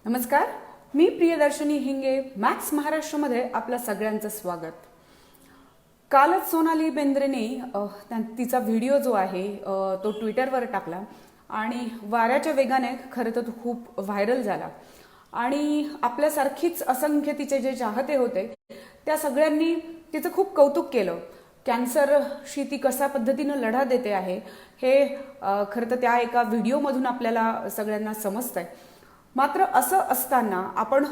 नमस्कार, मी प्रियदर्शनी हिंगे. मॅक्स महाराष्ट्रमध्ये आपलं सगळ्यांचं स्वागत. कालच सोनाली बेंद्रेने तिचा व्हिडिओ जो आहे तो ट्विटरवर टाकला आणि वाऱ्याच्या वेगाने खरं तर तो खूप व्हायरल झाला आणि आपल्यासारखीच असंख्य तिचे जे चाहते होते त्या सगळ्यांनी तिचं खूप कौतुक केलं. कॅन्सरशी ती कशा पद्धतीनं लढा देते आहे हे खरं तर त्या एका व्हिडिओमधून आपल्याला सगळ्यांना समजतंय. मात्र असं असताना आपण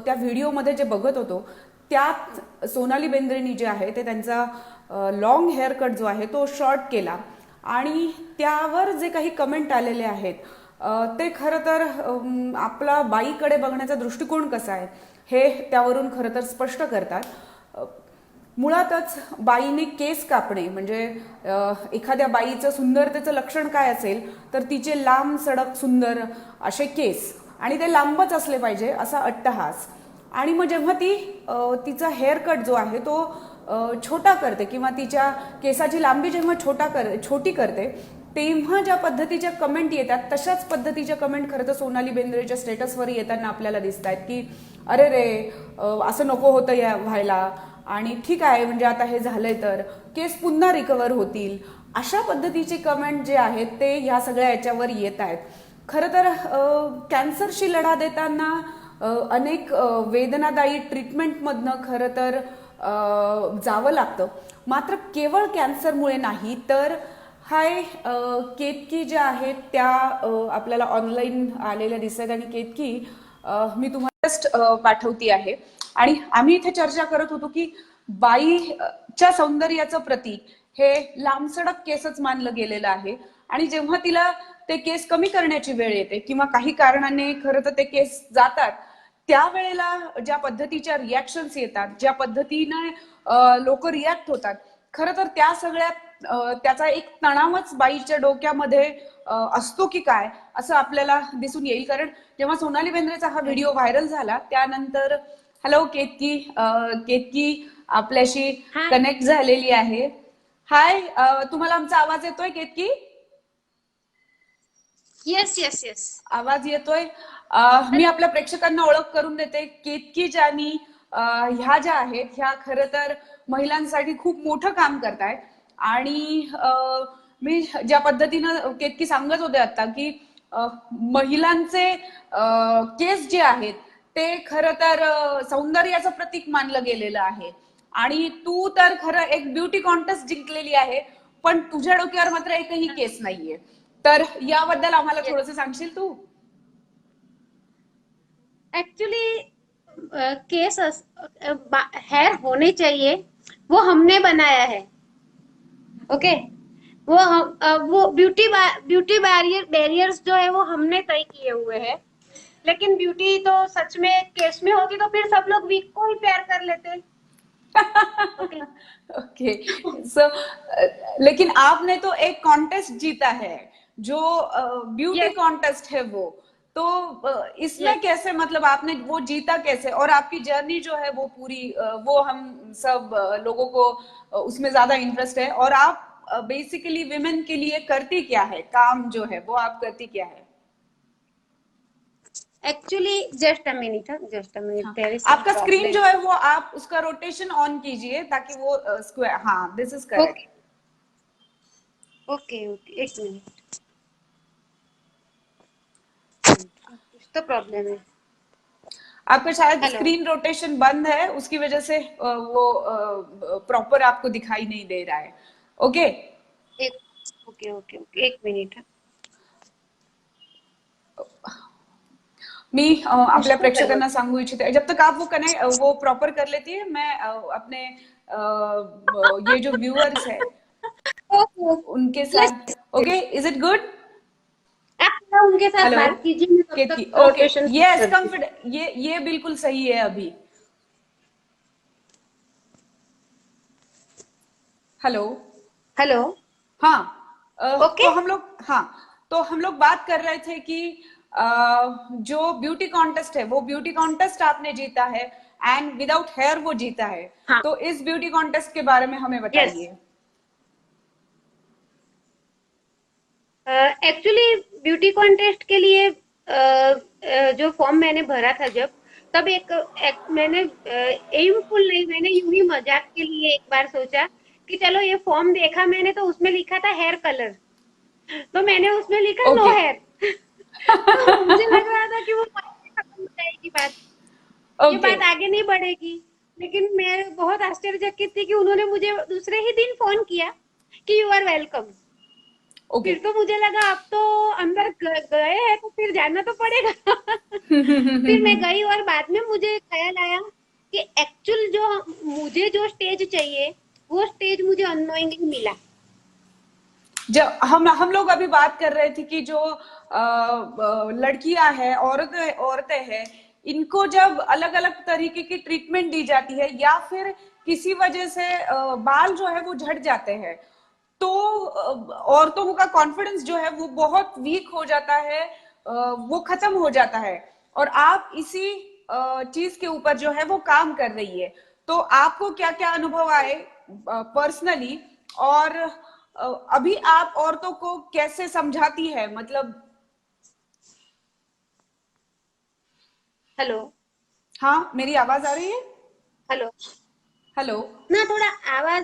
त्या व्हिडिओमध्ये जे बघत होतो त्यात सोनाली बेंद्रेनी जे आहे ते त्यांचा लॉंग हेअर कट जो आहे तो शॉर्ट केला आणि त्यावर जे काही कमेंट आलेले आहेत ते खरं तर आपला बाईकडे बघण्याचा दृष्टिकोन कसा आहे हे त्यावरून खरं तर स्पष्ट करतात. मुळातच बाईने केस कापणे म्हणजे एखाद्या बाईचं सुंदरतेचं लक्षण काय असेल तर तिचे लांब सडक सुंदर असे केस आणि ते लांबच असले पाहिजे असा अट्टहास. आणि मग जेव्हा ती तिचा हेअर कट जो आहे तो छोटा करते किंवा तिच्या केसाची लांबी जेव्हा छोटी करते तेव्हा ज्या पद्धतीच्या कमेंट येतात तशाच पद्धतीच्या कमेंट खरं तर सोनाली बेंद्रेच्या स्टेटसवर येताना आपल्याला दिसत आहेत की अरे रे असं नको होतं या व्हायला आणि ठीक आहे म्हणजे आता हे झालंय तर केस पुन्हा रिकवर होतील अशा पद्धतीचे कमेंट जे आहेत ते ह्या सगळ्या याच्यावर येत आहेत. खरं तर कॅन्सरशी लढा देताना अनेक वेदनादायी ट्रीटमेंटमधनं खरं तर जावं लागतं. मात्र केवळ कॅन्सरमुळे नाही तर हाय केतकी ज्या आहेत त्या आपल्याला ऑनलाईन आलेल्या दिसत आणि केतकी मी तुम्हाला जस्ट पाठवती आहे. आणि आम्ही इथे चर्चा करत होतो की बाईच्या सौंदर्याचं प्रतीक हे लांबसडक केसच मानलं गेलेलं आहे आणि जेव्हा तिला ते केस कमी करण्याची वेळ येते किंवा काही कारणाने खरं तर ते केस जातात त्यावेळेला ज्या पद्धतीच्या रिॲक्शन्स येतात ज्या पद्धतीने लोक रिॲक्ट होतात खरं तर त्या सगळ्यात त्याचा एक तणावच बाईच्या डोक्यामध्ये असतो की काय असं आपल्याला दिसून येईल. कारण जेव्हा सोनाली बेंद्रेचा हा व्हिडिओ व्हायरल झाला त्यानंतर हॅलो केतकी केतकी आपल्याशी कनेक्ट झालेली आहे. हाय, तुम्हाला आमचा आवाज येतोय केतकी? येस येस येस आवाज येतोय. मी आपल्या प्रेक्षकांना ओळख करून देते. केतकी ज्यांनी ह्या ज्या आहेत ह्या खरं तर महिलांसाठी खूप मोठं काम करतायत आणि मी ज्या पद्धतीनं केतकी सांगत होते आता की महिलांचे केस जे आहेत ते खरं तर सौंदर्याचं प्रतीक मानलं गेलेलं आहे आणि तू तर खरं एक ब्युटी कॉन्टेस्ट जिंकलेली आहे पण तुझ्या डोक्यावर मात्र एकही केस नाहीये. तर याबद्दल आम्हाला थोडंसं सांगशील तू? एक्चुअली केस हेयर होने चाहिए वो हमने बनाया है. ओके वो ब्यूटी बैरियर्स जो है वो हमने तय किए हुए हैं. लेकिन ब्यूटी तो सच में केस में होती तो फिर सब लोग वीक को ही प्यार कर लेते. ओके ओके सो लेकिन आपने तो एक कॉन्टेस्ट जीता है जो ब्यूटी यस कॉन्टेस्ट है वो तो इसमें यस कैसे मतलब आपने वो जीता कैसे और आपकी जर्नी जो है वो पूरी वो हम सब लोगों को उसमें ज्यादा इंटरेस्ट है और आप बेसिकली विमेन के लिए करती क्या है काम जो है वो आप करती क्या है? एक्चुअली जस्ट अ मिनट हाँ, देयर इज सम आपका स्क्रीन प्रॉब्लम. जो है वो आप उसका रोटेशन ऑन कीजिए ताकि वो स्क्वायर. हाँ, this is okay correct. Okay okay एक मिनट कुछ तो प्रॉब्लम है. आपका शायद हेलो स्क्रीन रोटेशन बंद है उसकी वजह से वो प्रॉपर आपको दिखाई नहीं दे रहा है. ओके. एक ओके ओके ओके एक मिनट. मी आपल्या उसको करो. प्रेक्षकांना सांगू इच्छिते जब तक आप वो प्रॉपर कर लेती है मैं अपने ये जो व्यूअर्स है ओके उनके यस साथ. Okay, is it good? आप थोड़ा उनके साथ हेलो बात कीजिए मैं तब केतकी. तक ओके, रोटेशन ठीक यस करती हूँ. कंफर्ट ये बिल्कुल सही है अभी. हेलो. हेलो हाँ. ओके तो हम लोग बात कर रहे थे कि जो ब्यूटी कॉन्टेस्ट है वो ब्यूटी कॉन्टेस्ट आपने जीता है एंड विदाउट हेयर वो जीता है. हाँ तो इस ब्यूटी कॉन्टेस्ट के बारे में हमें यस बताइए. एक्चुअली ब्यूटी कॉन्टेस्ट के लिए जो फॉर्म मैंने भरा था जब, तब मैंने एमफुल नहीं, मैंने यूं ही मजाक के लिए एक बार सोचा कि चलो ये फॉर्म देखा मैंने, तो उसमें लिखा था हेयर कलर, तो मैंने उसमें लिखा नो ओके। हेयर। तो मुझे लग रहा था कि वो वहीं पे खत्म हो जाएगी बात, ये ओके। बात आगे नहीं बढ़ेगी। लेकिन मैं बहुत आश्चर्यचकित थी कि उन्होंने मुझे दूसरे ही दिन फोन किया कि यू आर वेलकम। ओके। फिर तो मुझे लगा अब तो अंदर गए हैं तो फिर जाना तो पड़ेगा। फिर मैं गई और बाद में मुझे ख्याल आया कि एक्चुअल जो मुझे जो स्टेज चाहिए वो स्टेज मुझे अननोइंगली मिला। जब हम लोग अभी बात कर रहे थे कि जो लड़कियां हैं, औरतें औरतें हैं, इनको जब अलग अलग तरीके की ट्रीटमेंट दी जाती है या फिर किसी वजह से बाल जो है वो झड़ जाते हैं, तो औरतों का कॉन्फिडेंस जो है वो बहुत वीक हो जाता है, वो खत्म हो जाता है। और आप इसी चीज के ऊपर जो है वो काम कर रही है। तो आपको क्या क्या अनुभव आए पर्सनली, और अभी आप औरतों को कैसे समझाती है, मतलब। हेलो। हाँ, मेरी आवाज आ रही है? हेलो। हेलो। ना थोड़ा आवाज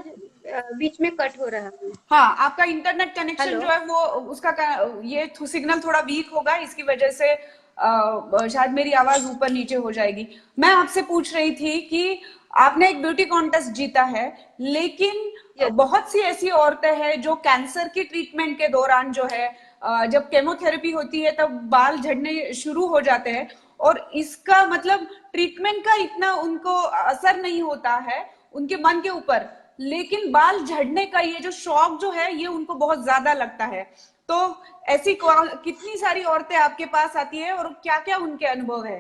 बीच में कट हो रहा है। हाँ, आपका इंटरनेट कनेक्शन हेलो। जो है वो ये सिग्नल थोड़ा वीक होगा, इसकी वजह से शायद मेरी आवाज ऊपर नीचे हो जाएगी। मैं आपसे पूछ रही थी कि आपने एक ब्यूटी कॉन्टेस्ट जीता है, लेकिन यस। बहुत सी ऐसी औरतें हैं जो कैंसर की ट्रीटमेंट के दौरान जो है, जब केमोथेरेपी होती है तब बाल झड़ने शुरू हो जाते हैं, और इसका मतलब ट्रीटमेंट का इतना उनको असर नहीं होता है उनके मन के ऊपर, लेकिन बाल झड़ने का ये जो शौक जो है ये उनको बहुत ज्यादा लगता है। तो ऐसी कितनी सारी औरतें आपके पास आती है और क्या क्या उनके अनुभव है?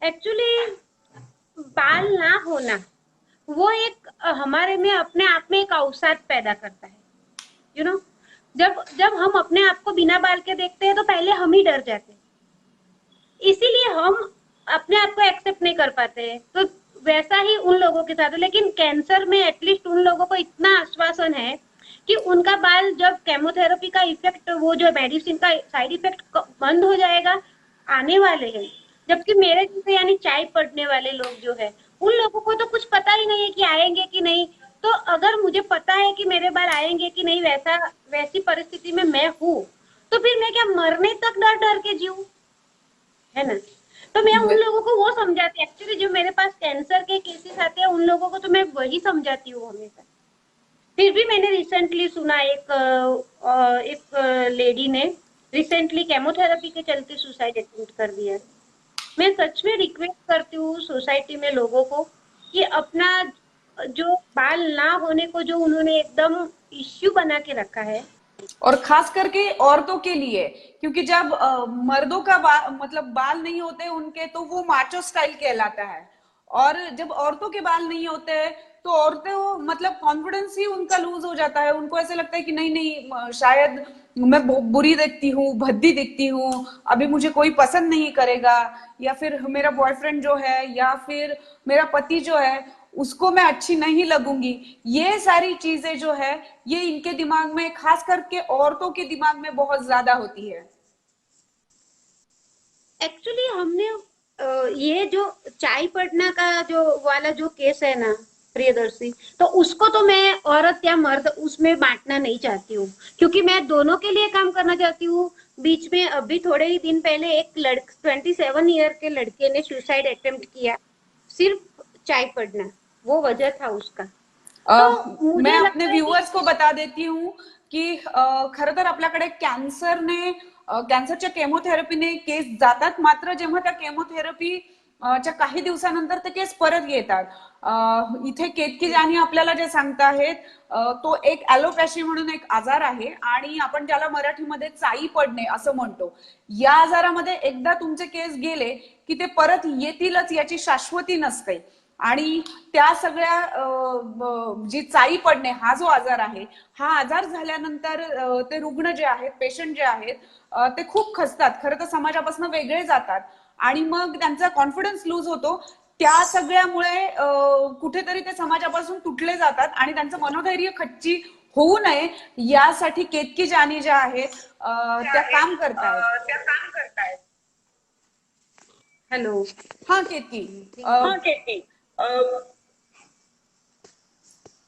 एक्चुअली बाल ना होना वो एक हमारे में अपने आप में एक अवसाद पैदा करता है। यू नो, जब जब हम अपने आप को बिना बाल के देखते हैं तो पहले हम ही डर जाते हैं, इसीलिए हम अपने आप को एक्सेप्ट नहीं कर पाते हैं। तो वैसा ही उन लोगों के साथ है, लेकिन कैंसर में एटलीस्ट उन लोगों को इतना आश्वासन है कि उनका बाल जब केमोथेरेपी का इफेक्ट, वो जो मेडिसिन का साइड इफेक्ट बंद हो जाएगा, आने वाले हैं। जबकि मेरे जैसे यानी चाय पड़ने वाले लोग जो है, उन लोगों को तो कुछ पता ही नहीं है कि आएंगे कि नहीं। तो अगर मुझे पता है कि मेरे बाल आएंगे कि नहीं, वैसी परिस्थिति में मैं हूँ, तो फिर मैं क्या मरने तक डर डर के जीऊं, है ना। तो मैं उन लोगों को वो समझाती, एक्चुअली जो मेरे पास कैंसर के केसेस आते हैं उन लोगों को तो मैं वही समझाती हूँ हमेशा। फिर भी मैंने रिसेंटली सुना एक लेडी ने रिसेंटली केमोथेरेपी के चलते सुसाइड अटेम्प्ट कर दिया। मैं सच में रिक्वेस्ट करती हूँ सोसाइटी में लोगों को कि अपना जो बाल ना होने को जो उन्होंने एकदम इश्यू बना के रखा है। और खास करके औरतों के लिए, क्योंकि जब मर्दों का मतलब बाल नहीं होते उनके, तो वो माचो स्टाइल कहलाता है। और जब औरतों के बाल नहीं होते हैं तो औरतें वो मतलब कॉन्फिडेंस ही उनका लूज हो जाता है। उनको ऐसे लगता है कि नहीं नहीं, शायद मैं बुरी दिखती हूँ, भद्दी दिखती हूँ, अभी मुझे कोई पसंद नहीं करेगा, या फिर मेरा बॉयफ्रेंड जो है या फिर मेरा पति जो है उसको मैं अच्छी नहीं लगूंगी। ये सारी चीजें जो है ये इनके दिमाग में, खास करके औरतों के दिमाग में बहुत ज्यादा होती है। एक्चुअली हमने ये जो चाय पड़ना का जो वाला जो केस है ना प्रियदर्शी, तो उसको तो मैं औरत या मर्द उसमें बांटना नहीं चाहती हूँ, क्योंकि मैं दोनों के लिए काम करना चाहती हूँ। बीच में अभी थोड़े ही दिन पहले एक 27 ईयर के लड़के ने सुसाइड अटेम्प्ट किया, सिर्फ चाय पड़ना, वो वजह था उसका। तो मैं मुझे अपने लगता है कि व्ह्यूअर्स को बता देती हूँ की खरं तर आपल्याकडे कॅन्सरने कॅन्सरच्या केमोथेरपीने केस जातात, मात्र जेव्हा त्या केमोथेरपी च्या काही दिवसानंतर ते केस परत येतात. इथे केतकी जानी आपल्याला जे सांगताहेत, तो एक ॲलोपॅशी म्हणून एक आजार आहे आणि आपण त्याला मराठीमध्ये चाई पडणे असं म्हणतो. या आजारामध्ये एकदा तुमचे केस गेले की ते परत येतीलच याची शाश्वती नसते. आणि त्या सगळ्या जी चाई पडणे हा जो आजार आहे, हा आजार झाल्यानंतर ते रुग्ण जे आहेत, पेशंट जे आहेत, ते खूप खचतात, खरं तर समाजापासून वेगळे जातात आणि मग त्यांचा कॉन्फिडन्स लूज होतो. त्या सगळ्यामुळे कुठेतरी ते समाजापासून तुटले जातात आणि त्यांचं मनोधैर्य खच्ची होऊ नये यासाठी केतकी जानी ज्या आहेत त्या काम करतायत. हेलो. हाँ केतकी.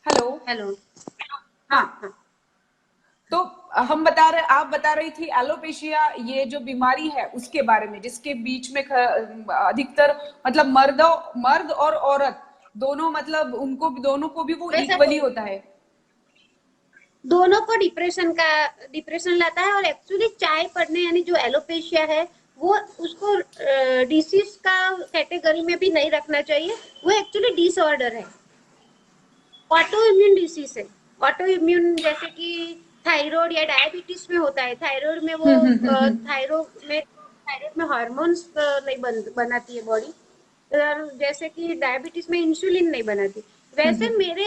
हेलो. हेलो. हाँ हाँ. हाँ. तो आप बता रही थी एलोपेशिया, ये जो बीमारी है उसके बारे में, जिसके बीच में अधिकतर मतलब मर्द और औरत दोनों, मतलब उनको दोनों को भी वो वैसा इक्वली होता है. दोनों को डिप्रेशन लाता है, और एक्चुअली चाय पड़ने यानी जो एलोपेशिया है वो उसको डिसीज का कैटेगरी में भी नहीं रखना चाहिए. वो एक्चुअली डिसऑर्डर है, ऑटो इम्यून डिसीज है. ऑटो इम्यून जैसे कि थायराइड या डायबिटीज में होता है. थायराइड में वो थायराइड में हार्मोन्स नहीं बनाती है बॉडी. जैसे कि डायबिटीज में इंसुलिन नहीं बनाती, वैसे मेरी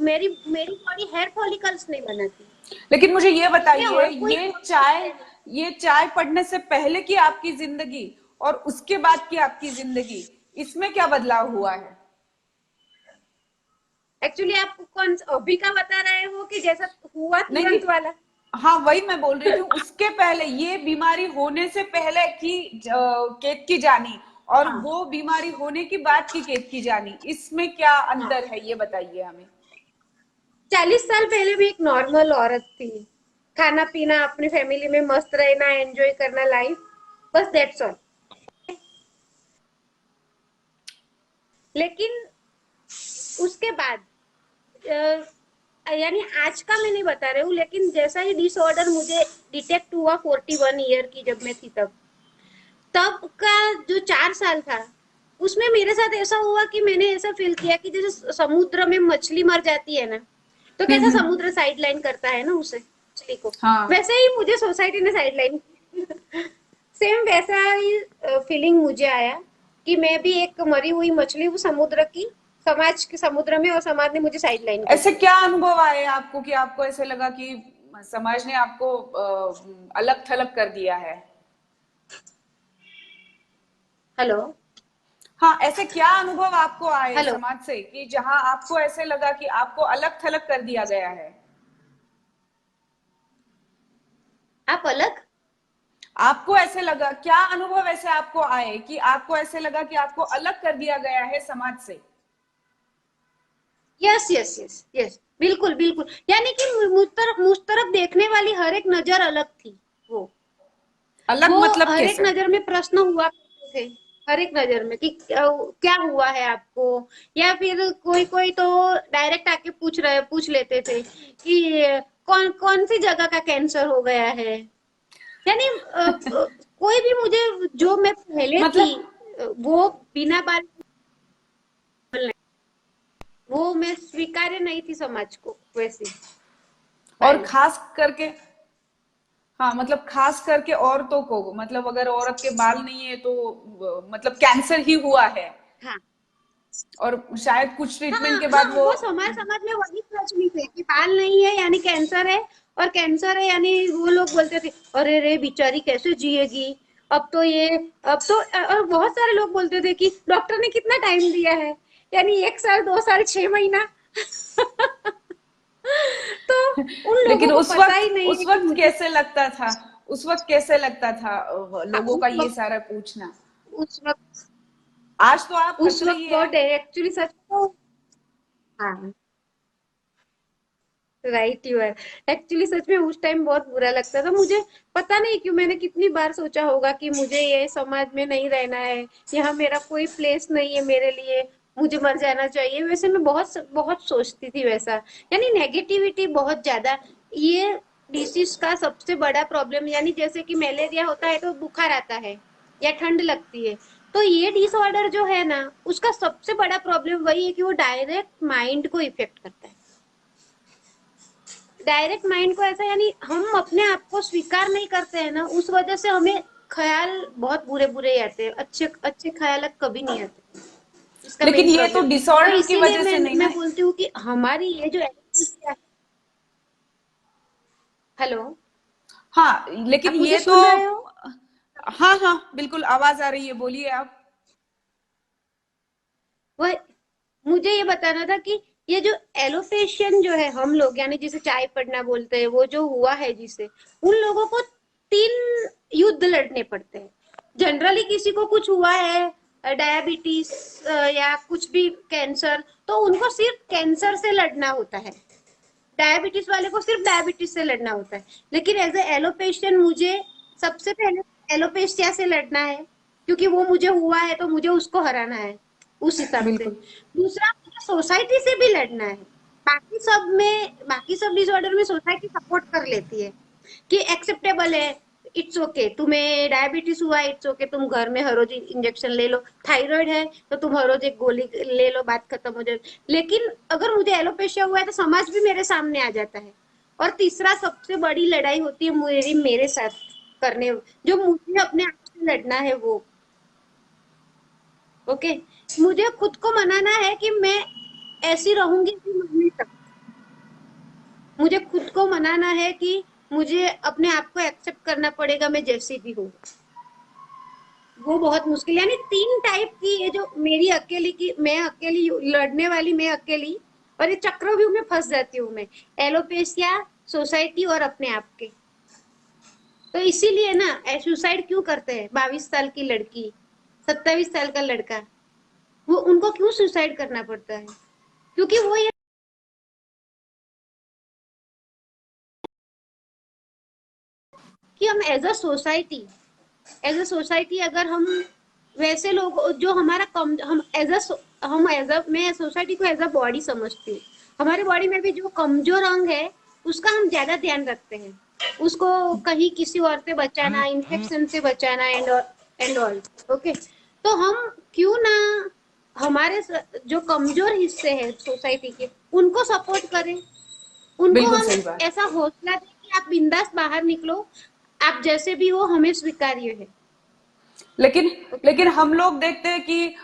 मेरी बॉडी हेयर फॉलिकल्स नहीं बनाती. लेकिन मुझे ये मैं बताइए, और कोई ये चाय पढ़ने से पहले की आपकी जिंदगी और उसके बाद की आपकी जिंदगी, इसमें क्या बदलाव हुआ है? एक्चुअली आप कौन अभी का बता रहे हो कि जैसा हुआ नहीं नहीं, तुरंत वाला? हाँ वही मैं बोल रही थी, उसके पहले, ये बीमारी होने से पहले की केत की जानी और हाँ वो बीमारी होने की बाद की केत की जानी, इसमें क्या हाँ. अंतर है, ये बताइए हमें. 40 साल पहले भी एक नॉर्मल औरत थी. खाना पीना, अपनी फैमिली में मस्त रहना, एंजॉय करना लाइफ, बस दैट्स ऑल. लेकिन उसके बाद यानी आज का मैं नहीं बता रही हूँ, लेकिन जैसा ही डिसऑर्डर मुझे डिटेक्ट हुआ 41 ईयर की जब मैं थी, तब का जो 4 साल था उसमें मेरे साथ ऐसा हुआ कि मैंने ऐसा फील किया कि जैसे समुद्र में मछली मर जाती है ना, तो कैसा समुद्र साइड लाइन करता है ना उसे, मछली को, हाँ. वैसे ही मुझे सोसाइटी ने साइड लाइन. सेम वैसा ही फीलिंग मुझे आया कि मैं भी एक मरी हुई मछली हूँ समुद्र की, समाज के समुद्र में, और समाज ने मुझे साइड लाइन कर ऐसे दिया. क्या अनुभव आए आपको कि आपको ऐसे लगा कि समाज ने आपको अलग थलग कर दिया है? हेलो. हाँ, ऐसे क्या अनुभव आपको आए हेलो. समाज से कि जहां आपको ऐसे लगा कि आपको अलग थलग कर दिया गया है? आप अलग. आपको ऐसे लगा, क्या अनुभव ऐसे आपको आए कि आपको ऐसे लगा कि आपको अलग कर दिया गया है समाज से? यस यस यस यस, बिल्कुल बिल्कुल. यानी कि मुझ तरफ देखने वाली हर एक नजर अलग थी. वो अलग वो मतलब हर एक कैसे? नजर में प्रश्न हुआ करते थे, हर एक नजर में कि क्या हुआ है आपको, या फिर कोई कोई तो डायरेक्ट आके पूछ लेते थे कि कौन कौन सी जगह का कैंसर हो गया है. यानी कोई भी मुझे, जो मैं पहले थी, मतलब, वो बिना बात, वो मैं स्वीकार्य नहीं थी समाज को वैसी और वाली. खास करके, हाँ मतलब खास करके औरतों को, मतलब अगर औरत के बाल नहीं है तो मतलब कैंसर ही हुआ है, हाँ और शायद कुछ हाँ ट्रीटमेंट के हाँ, बाद वो. वो समाज समाज में वही प्रचलित है कि बाल नहीं है यानी कैंसर है, और कैंसर है यानी वो लोग बोलते थे अरे रे बेचारी कैसे जिएगी. अब तो ये, अब तो, और बहुत सारे लोग बोलते थे कि डॉक्टर ने कितना टाइम दिया है, यानी 1 साल 2 साल 6 महीना. तो उन लोगों लेकिन को पता ही नहीं है कि मुझे उस वक्त कैसे लगता था लोगों उस का ये वक्त सारा पूछना? उस वक्त आज तो आप हंस उस वक्त रही है. बहुत एक्चुअली सच तो, हाँ राइट यू है. एक्चुअली सच में उस टाइम बहुत बुरा लगता था मुझे. पता नहीं क्यों, मैंने कितनी बार सोचा होगा कि मुझे ये समाज में नहीं रहना है, यहाँ मेरा कोई प्लेस नहीं है मेरे लिए, मुझे मर जाना चाहिए. वैसे मैं बहुत बहुत सोचती थी वैसा. यानी नेगेटिविटी बहुत ज्यादा. ये डिसीज का सबसे बड़ा प्रॉब्लम, यानी जैसे कि मलेरिया होता है तो बुखार आता है या ठंड लगती है, तो ये डिसऑर्डर जो है ना, उसका सबसे बड़ा प्रॉब्लम वही है कि वो डायरेक्ट माइंड को इफेक्ट करता है. डायरेक्ट माइंड को ऐसा, यानी हम अपने आप को स्वीकार नहीं करते हैं ना, उस वजह से हमें ख्याल बहुत बुरे बुरे ही आते हैं, अच्छे अच्छे ख्याल कभी नहीं आते. इसका लेकिन मेन ये तो प्रॉब्लम. तो डिसऑर्डर की इसीलिए वजह से मैं नहीं मैं ना. बोलती हूँ कि हमारी ये जो हेलो, हाँ लेकिन आप मुझे ये तो, सुन रहे हो? हाँ हाँ बिल्कुल आवाज आ रही है, बोलिए आप. वह मुझे ये बताना था कि ये जो एलोपेशियन जो है हम लोग, यानी जिसे चाय पड़ना बोलते हैं, वो जो हुआ है जिसे, उन लोगों को तीन युद्ध लड़ने पड़ते हैं। जनरली किसी को कुछ हुआ है, डायबिटीज या कुछ भी, कैंसर, तो उनको सिर्फ कैंसर से लड़ना होता है। डायबिटीज वाले को सिर्फ डायबिटीज से लड़ना होता है। लेकिन एज ए एलोपेशियन मुझे सबसे पहले एलोपेशिया से लड़ना है, क्योंकि वो मुझे हुआ है तो मुझे उसको हराना है उस हिसाब से। बिल्कुल दूसरा, मुझे सोसाइटी से भी लड़ना है। बाकी सब डिसऑर्डर में सोसाइटी सपोर्ट कर लेती है कि एक्सेप्टेबल है, इट्स ओके, तुम्हें डायबिटीज हुआ, इट्स ओके, तुम घर में हर रोज इंजेक्शन ले लो। थायराइड है तो तुम हर रोज एक गोली ले लो, बात खत्म हो जाए। लेकिन अगर मुझे एलोपेशिया हुआ है तो समाज भी मेरे सामने आ जाता है। और तीसरा, सबसे बड़ी लड़ाई होती है मेरे साथ करने, जो मुझे अपने आप से लड़ना है वो। ओके, मुझे खुद को मनाना है कि मैं ऐसी रहूंगी कि मरने तक। मुझे खुद को मनाना है कि मुझे अपने आप को एक्सेप्ट करना पड़ेगा, मैं जैसी भी हूँ। वो बहुत मुश्किल, यानी तीन टाइप की, ये जो मेरी अकेली की, मैं अकेली लड़ने वाली, मैं अकेली, और ये चक्रव्यूह में फंस जाती हूँ मैं, एलोपेशिया, सोसाइटी और अपने आप के। तो इसीलिए ना सुसाइड क्यों करते हैं 22 साल की लड़की, 27 साल का लड़का, वो उनको क्यों सुसाइड करना पड़ता है? क्योंकि वो ये कि हम एज अ सोसाइटी अगर हम वैसे लोग जो हमारा कम, हम एज अ मैं सोसाइटी को एज अ बॉडी समझती हूँ। हमारे बॉडी में भी जो कमजोर अंग है उसका हम ज्यादा ध्यान रखते हैं, उसको कहीं किसी और से बचाना, इन्फेक्शन से बचाना, एंड ऑल। ओके, तो हम क्यों ना जो कमजोर हिस्से हैं सोसाइटी के, उनको सपोर्ट करें, उनको बिल्कुल हम सही बात। ऐसा हौसला दें कि आप बिंदास बाहर निकलो, आप जैसे भी हो हमें स्वीकार्य है। लेकिन ओके। लेकिन हम लोग देखते हैं कि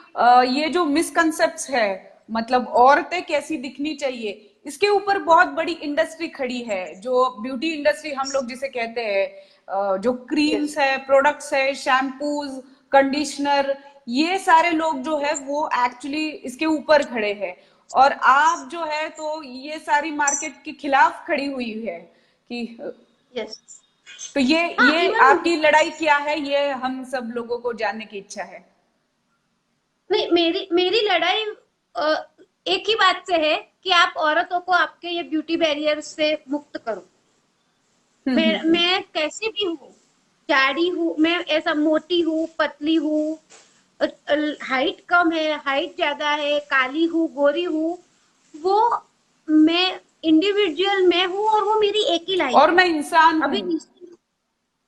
ये जो मिसकंसेप्ट है, मतलब औरतें कैसी दिखनी चाहिए, इसके ऊपर बहुत बड़ी इंडस्ट्री खड़ी है, जो ब्यूटी इंडस्ट्री हम लोग जिसे कहते हैं। जो यस। क्रीम्स है, प्रोडक्ट्स है, शैम्पूज, कंडीशनर, ये सारे लोग जो है वो एक्चुअली इसके ऊपर खड़े हैं। और आप जो है तो ये सारी मार्केट के खिलाफ खड़ी हुई है कि यस। तो हाँ, ये इवन आपकी लड़ाई क्या है, ये हम सब लोगों को जानने की इच्छा है। नहीं, मेरी मेरी लड़ाई अ, एक ही बात से है कि आप औरतों को आपके ये ब्यूटी बैरियर से मुक्त करो। मैं कैसी भी हूँ, जाड़ी हूँ, मैं ऐसा मोटी हूँ, पतली हूँ, हाइट कम है, हाइट ज्यादा है, काली हूँ, गोरी हूँ, वो मैं इंडिविजुअल मैं हूँ, और वो मेरी एक ही लाइफ और है। मैं इंसान हूँ। अभी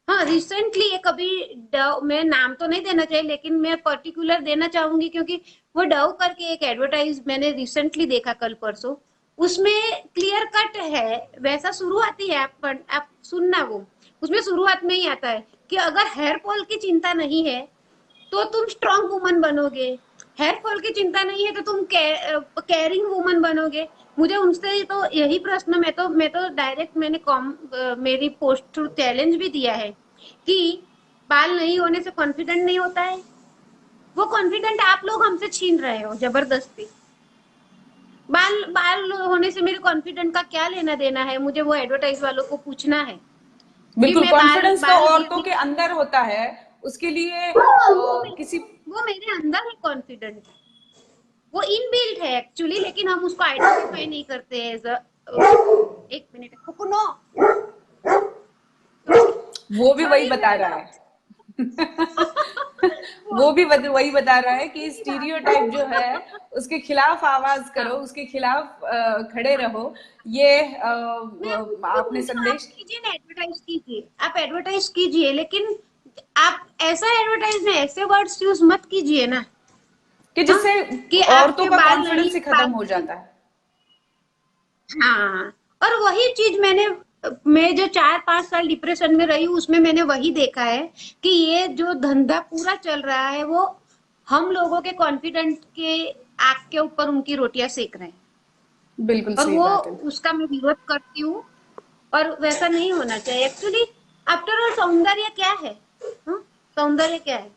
हाँ, रिसेंटली एक अभी डव, मैं नाम तो नहीं देना चाहिए लेकिन मैं पर्टिकुलर देना चाहूंगी, क्योंकि वो डव करके एक एडवर्टाइज मैंने रिसेंटली देखा कल परसों। उसमें क्लियर कट है, वैसा शुरुआती है, आप सुनना वो, उसमें शुरुआत में ही आता है कि अगर हेयर फॉल की चिंता नहीं है तो तुम स्ट्रांग वुमन बनोगे, हेयर फॉल की चिंता नहीं है तो तुम केयरिंग वुमन बनोगे। मुझे उनसे तो यही प्रश्न, मैं तो डायरेक्ट मेरी पोस्ट चैलेंज भी दिया है कि बाल नहीं होने से कॉन्फिडेंट नहीं होता है, वो कॉन्फिडेंट आप लोग हमसे छीन रहे हो जबरदस्ती। बाल बाल होने से मेरे कॉन्फिडेंट का क्या लेना देना है, मुझे वो एडवर्टाइज वालों को पूछना है कि बिल्कुल, मैं बाल कॉन्फिडेंस तो बाल औरतों के गिरने, अंदर होता है। उसके लिए हाँ, किसी वो मेरे अंदर है कॉन्फिडेंट, वो इनबिल्ट है एक्चुअली, लेकिन हम उसको आइडेंटिफाई नहीं करते हैं एज अ, एक मिनट कुकुनो, वो भी वही सॉरी बता मेरे रहा डॉग। है। वो वो भी वही बता रहा है कि मेरी स्टीरियोटाइप भाभी जो है उसके खिलाफ आवाज करो, हाँ, उसके खिलाफ खड़े रहो। ये मैं उसको भी आपने बोलती हूँ, आप संदेश कीजिए ना, एडवर्टाइज कीजिए, आप एडवर्टाइज कीजिए, लेकिन आप ऐसा एडवर्टाइज में ऐसे वर्ड्स यूज मत कीजिए ना। कि हाँ, जिससे कि औरतों आपके का बाल नहीं, कॉन्फिडेंस ही बाल खत्म हो नहीं, जाता है। हाँ। और वही चीज मैं जो 4-5 साल डिप्रेशन में रही हूँ उसमें मैंने वही देखा है कि ये जो धंधा पूरा चल रहा है वो हम लोगों के कॉन्फिडेंट के आग के ऊपर उनकी रोटियां सेक रहे हैं। बिल्कुल और सही वो, बात है। उसका मैं विरोध करती हूँ, और वैसा नहीं होना चाहिए एक्चुअली। आफ्टर ऑल सौंदर्य क्या है? हाँ? सौंदर्य क्या है?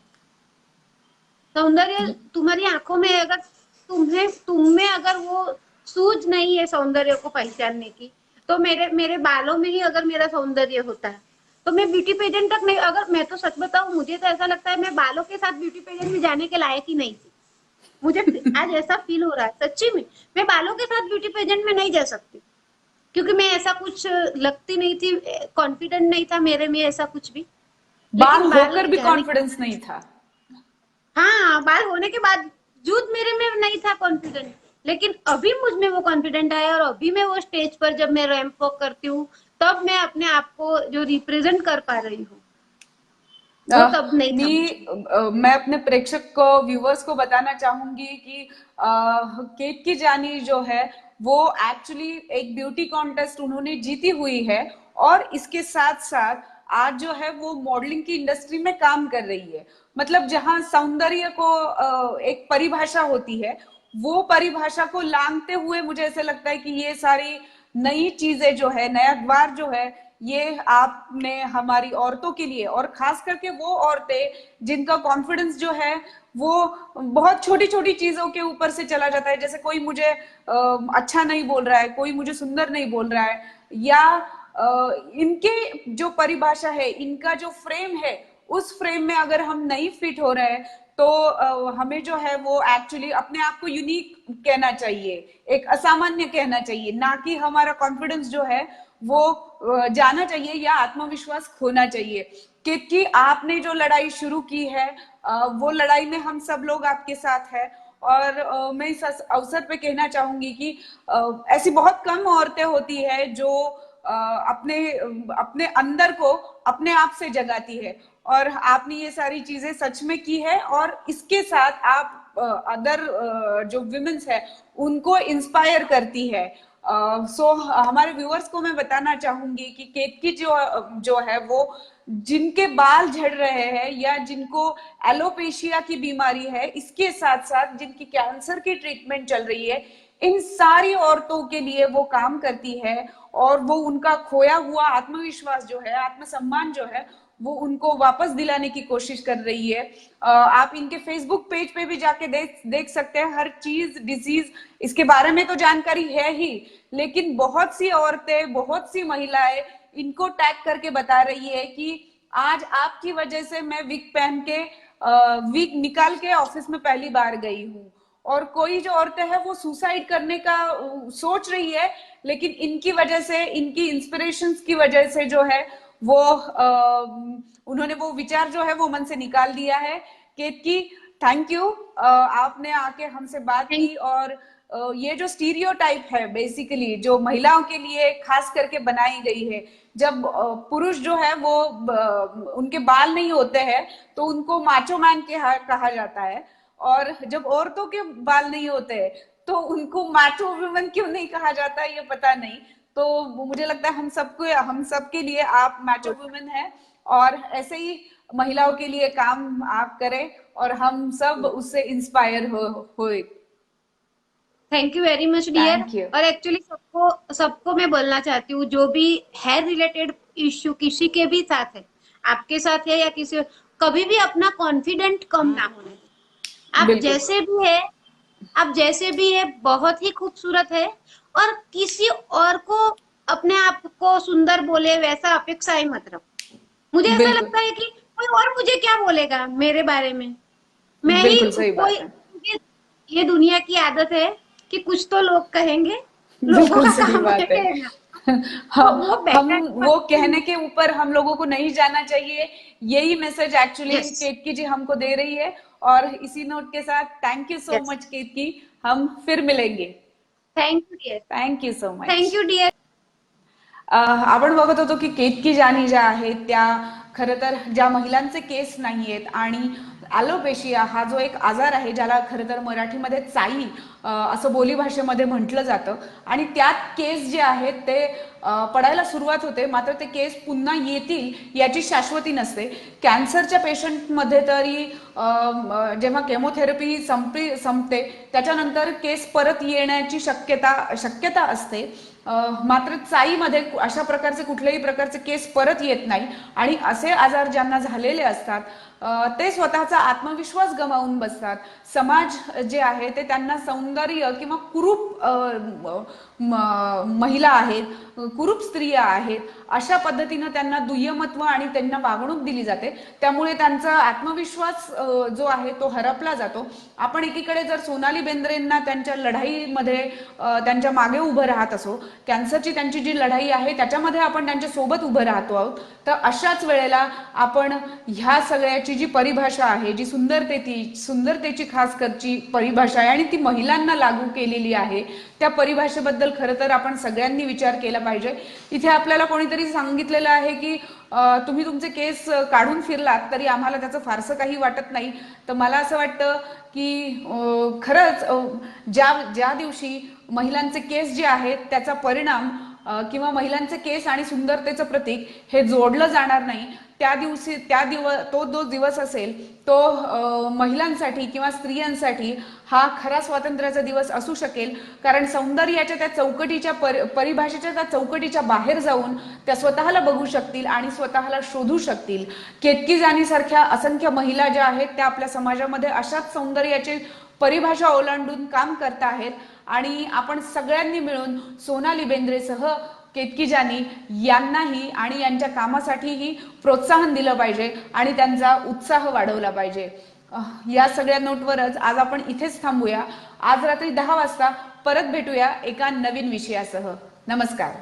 सौंदर्य तुम्हारी आंखों में, अगर तुम में अगर वो सूझ नहीं है सौंदर्य को पहचानने की, तो मेरे मेरे बालों में ही अगर मेरा सौंदर्य होता है, तो मैं ब्यूटी पेजेंट तक नहीं, अगर मैं तो सच बताऊं, मुझे तो ऐसा लगता है मैं बालों के साथ ब्यूटी पेजेंट में जाने के लायक ही नहीं थी। मुझे आज ऐसा फील हो रहा है सच्ची में, मैं बालों के साथ ब्यूटी पेजेंट में नहीं जा सकती, क्योंकि मैं ऐसा कुछ लगती नहीं थी, कॉन्फिडेंट नहीं था मेरे में ऐसा कुछ भी। बाल लेकिन बाल होकर भी जाने, कॉन्फिडेंस नहीं था। हाँ, बाल होने के बावजूद मेरे में नहीं था कॉन्फिडेंट, लेकिन अभी मुझ में वो कॉन्फिडेंट आया, और अभी मैं वो स्टेज पर जब मैं रैंप वॉक करती हूँ, तब मैं अपने आप को जो रिप्रेजेंट कर पा रही हूँ, वो तब नहीं था मुझे। मैं अपने प्रेक्षक को, व्यूवर्स को बताना चाहूंगी कि केत की जानी जो है वो एक्चुअली एक ब्यूटी कॉन्टेस्ट उन्होंने जीती हुई है, और इसके साथ साथ आज जो है वो मॉडलिंग की इंडस्ट्री में काम कर रही है। मतलब जहां सौंदर्य को एक परिभाषा होती है, वो परिभाषा को लांघते हुए मुझे ऐसा लगता है कि ये सारी नई चीजें जो है, नया द्वार जो है, ये आपने हमारी औरतों के लिए, और खास करके वो औरतें जिनका कॉन्फिडेंस जो है वो बहुत छोटी छोटी चीजों के ऊपर से चला जाता है, जैसे कोई मुझे अच्छा नहीं बोल रहा है, कोई मुझे सुंदर नहीं बोल रहा है, या इनके जो परिभाषा है, इनका जो फ्रेम है, उस फ्रेम में अगर हम नहीं फिट हो रहे हैं, तो हमें जो है वो एक्चुअली अपने आप को यूनिक कहना चाहिए, एक असामान्य कहना चाहिए, ना कि हमारा कॉन्फिडेंस जो है वो जाना चाहिए या आत्मविश्वास खोना चाहिए। क्योंकि आपने जो लड़ाई शुरू की है, वो लड़ाई में हम सब लोग आपके साथ है। और मैं इस अवसर पे कहना चाहूंगी कि ऐसी बहुत कम औरतें होती है जो अपने अपने अंदर को अपने आप से जगाती है, और आपने ये सारी चीजें सच में की है, और इसके साथ आप अदर जो विमेन्स है उनको इंस्पायर करती है। सो हमारे व्यूअर्स को मैं बताना चाहूंगी कि केतकी जो जो है वो जिनके बाल झड़ रहे हैं, या जिनको एलोपेशिया की बीमारी है, इसके साथ साथ जिनकी कैंसर की ट्रीटमेंट चल रही है, इन सारी औरतों के लिए वो काम करती है, और वो उनका खोया हुआ आत्मविश्वास जो है, आत्मसम्मान जो है, वो उनको वापस दिलाने की कोशिश कर रही है। आप इनके फेसबुक पेज पे भी जाके देख सकते हैं, हर चीज, डिजीज, इसके बारे में तो जानकारी है ही, लेकिन बहुत सी औरतें, बहुत सी महिलाएं इनको टैग करके बता रही है कि आज आपकी वजह से मैं विग पहन के, विग निकाल के ऑफिस में पहली बार गई हूँ। और कोई जो औरतें हैं वो सुसाइड करने का सोच रही है, लेकिन इनकी वजह से, इनकी इंस्पिरेशंस की वजह से जो है वो उन्होंने वो विचार जो है वो मन से निकाल दिया है। केतकी, थैंक यू, आपने आके हमसे बात की, और ये जो स्टीरियोटाइप है बेसिकली जो महिलाओं के लिए खास करके बनाई गई है, जब पुरुष जो है वो उनके बाल नहीं होते हैं तो उनको माचो मैन कहा जाता है, और जब औरतों के बाल नहीं होते तो उनको मैचो वुमेन क्यों नहीं कहा जाता ये पता नहीं। तो मुझे लगता है हम सबके लिए आप मैचो वुमेन है, और ऐसे ही महिलाओं के लिए काम आप करें, और हम सब उससे इंस्पायर होए। Thank you very much dear. Thank you. और एक्चुअली सबको सबको मैं बोलना चाहती हूँ, जो भी हेयर रिलेटेड इश्यू किसी के भी साथ है, आपके साथ है या किसी, कभी भी अपना कॉन्फिडेंट कम ना होने दें। आप बिल्कुल जैसे भी है, आप जैसे भी है बहुत ही खूबसूरत है, और किसी और को अपने आप को सुंदर बोले वैसा अपेक्षा ही मत रखो। मुझे ऐसा बिल्कुल। लगता है कि कोई और मुझे क्या बोलेगा मेरे बारे में, मैं ही बिल्कुल सही कोई, बात है। ये दुनिया की आदत है कि कुछ तो लोग कहेंगे, लोगों बिल्कुल का सही काम है बात है। कहना। तो हम वो हम बेटर वो कहने के ऊपर हम लोगों को नहीं जाना चाहिए, यही message actually yes Ketaki ji हमको दे रही है। और इसी नोट के साथ thank you so yes, much Ketaki, हम फिर मिलेंगे। Thank you dear, thank you so much. Thank you dear. आपण बघत होतो की केतकी जानी ज्या आहेत त्या खरं तर ज्या महिलांचे केस नाहीयेत, आणि ॲलोपेशिया हा जो एक आजार आहे ज्याला खरं तर मराठीमध्ये चाई असं बोलीभाषेमध्ये म्हटलं जातं, आणि त्यात केस जे आहेत ते पडायला सुरुवात होते, मात्र ते केस पुन्हा येतील याची शाश्वती नसते. कॅन्सरच्या पेशंटमध्ये तरी जेव्हा केमोथेरपी संपते त्याच्यानंतर केस परत येण्याची शक्यता असते, मात्र चाईमध्ये अशा प्रकारचे कुठल्याही प्रकारचे केस परत येत नाही, आणि असे आजार ज्यांना झालेले असतात ते स्वतःचा आत्मविश्वास गमावून बसतात. समाज जे आहे ते त्यांना सौंदर्य किंवा कुरूप महिला आहेत, कुरूप स्त्रिया आहेत, अशा पद्धतीनं त्यांना दुय्यमत्व आणि त्यांना वागणूक दिली जाते. त्यामुळे त्यांचा आत्मविश्वास जो आहे तो हरपला जातो. आपण एकीकडे जर सोनाली बेंद्रेंना त्यांच्या लढाईमध्ये त्यांच्या मागे उभं राहत असो, कॅन्सरची त्यांची जी लढाई आहे त्याच्यामध्ये आपण त्यांच्या सोबत उभं राहतो आहोत, तर अशाच वेळेला आपण ह्या सगळ्याची जी परिभाषा आहे, जी सुंदरतेची खास करची परिभाषा आहे आणि ती महिलांना लागू केलेली आहे, त्या परिभाषेबद्दल खरं तर आपण सगळ्यांनी विचार केला पाहिजे. इथे आपल्याला कोणीतरी सांगितलेलं आहे की तुम्ही तुमचे केस काढून फिरलात तरी आम्हाला त्याचं फारसं काही वाटत नाही. तर मला असं वाटतं की खरंच ज्या दिवशी महिलांचे केस जे आहेत त्याचा परिणाम किंवा महिलांचे केस आणि सुंदरतेचं प्रतीक हे जोडलं जाणार नाही, तो जो दिवस असेल तो महिलांसाठी किंवा स्त्रियांसाठी हा खरा स्वातंत्र्याचा दिवस असू शकेल. कारण सौंदर्याच्या त्या चौकटीच्या परिभाषेच्या त्या चौकटीच्या बाहेर जाऊन त्या स्वतःला बघू शकतील आणि स्वतःला शोधू शकतील. केतकी जानी सारख्या असंख्य महिला ज्या आहेत त्या आपल्या समाजामध्ये अशाच सौंदर्याची परिभाषा ओलांडून काम करत आहेत आणि आपण सगळ्यांनी मिळून सोनाली बेंद्रेसह केतकी जानी यांनाही आणि यांच्या कामासाठीही प्रोत्साहन दिलं पाहिजे आणि त्यांचा उत्साह वाढवला पाहिजे. या सगळ्या नोटवरच आज आपण इथेच थांबूया. आज रात्री 10 वाजता परत भेटूया एका नवीन विषयासह. नमस्कार.